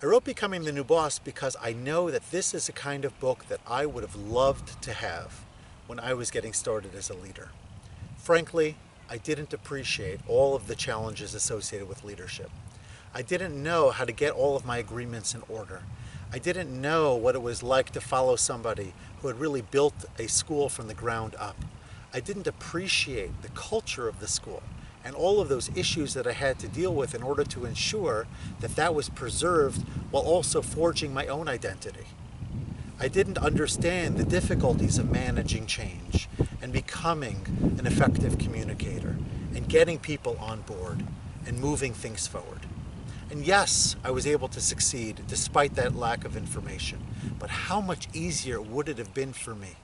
I wrote Becoming the New Boss because I know that this is a kind of book that I would have loved to have when I was getting started as a leader. Frankly, I didn't appreciate all of the challenges associated with leadership. I didn't know how to get all of my agreements in order. I didn't know what it was like to follow somebody who had really built a school from the ground up. I didn't appreciate the culture of the school and all of those issues that I had to deal with in order to ensure that that was preserved while also forging my own identity. I didn't understand the difficulties of managing change and becoming an effective communicator and getting people on board and moving things forward. And yes, I was able to succeed despite that lack of information, but how much easier would it have been for me?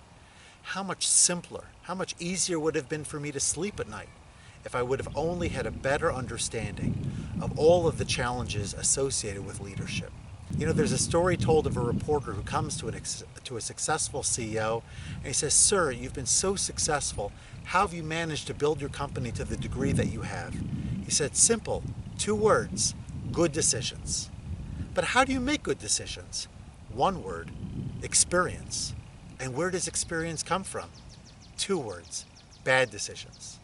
How much simpler, how much easier would it have been for me to sleep at night if I would have only had a better understanding of all of the challenges associated with leadership. You know, there's a story told of a reporter who comes to a successful CEO and he says, "Sir, you've been so successful. How have you managed to build your company to the degree that you have?" He said, "Simple, 2 words, good decisions." But how do you make good decisions? 1 word, experience. And where does experience come from? 2 words, bad decisions.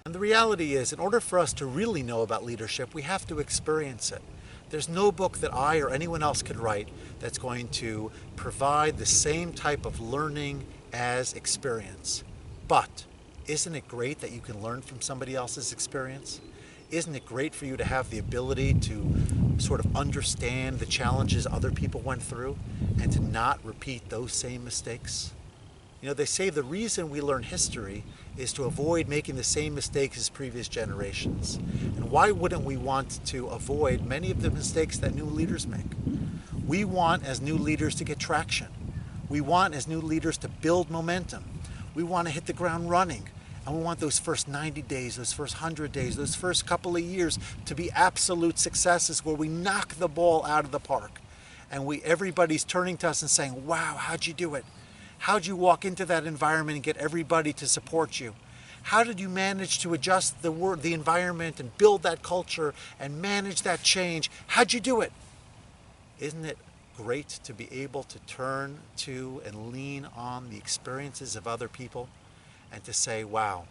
And the reality is, in order for us to really know about leadership, we have to experience it. There's no book that I or anyone else could write that's going to provide the same type of learning as experience. But isn't it great that you can learn from somebody else's experience? Isn't it great for you to have the ability to sort of understand the challenges other people went through and to not repeat those same mistakes? You know, they say the reason we learn history is to avoid making the same mistakes as previous generations. And why wouldn't we want to avoid many of the mistakes that new leaders make? We want, as new leaders, to get traction. We want, as new leaders, to build momentum. We want to hit the ground running. And we want those first 90 days, those first 100 days, those first couple of years to be absolute successes where we knock the ball out of the park. And everybody's turning to us and saying, "Wow, how'd you do it? How'd you walk into that environment and get everybody to support you? How did you manage to adjust the environment and build that culture and manage that change? How'd you do it?" Isn't it great to be able to turn to and lean on the experiences of other people and to say, wow,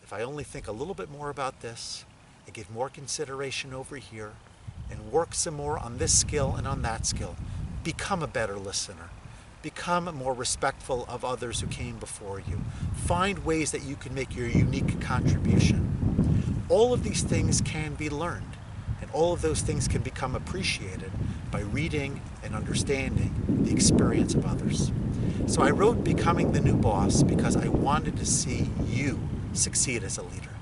if I only think a little bit more about this and give more consideration over here and work some more on this skill and on that skill, become a better listener. Become more respectful of others who came before you. Find ways that you can make your unique contribution. All of these things can be learned, and all of those things can become appreciated by reading and understanding the experience of others. So I wrote Becoming the New Boss because I wanted to see you succeed as a leader.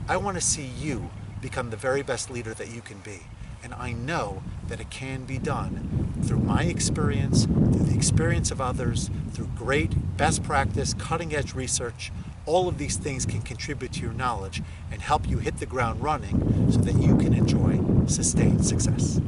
I want to see you become the very best leader that you can be. And I know that it can be done through my experience, through the experience of others, through great best practice, cutting edge research. All of these things can contribute to your knowledge and help you hit the ground running so that you can enjoy sustained success.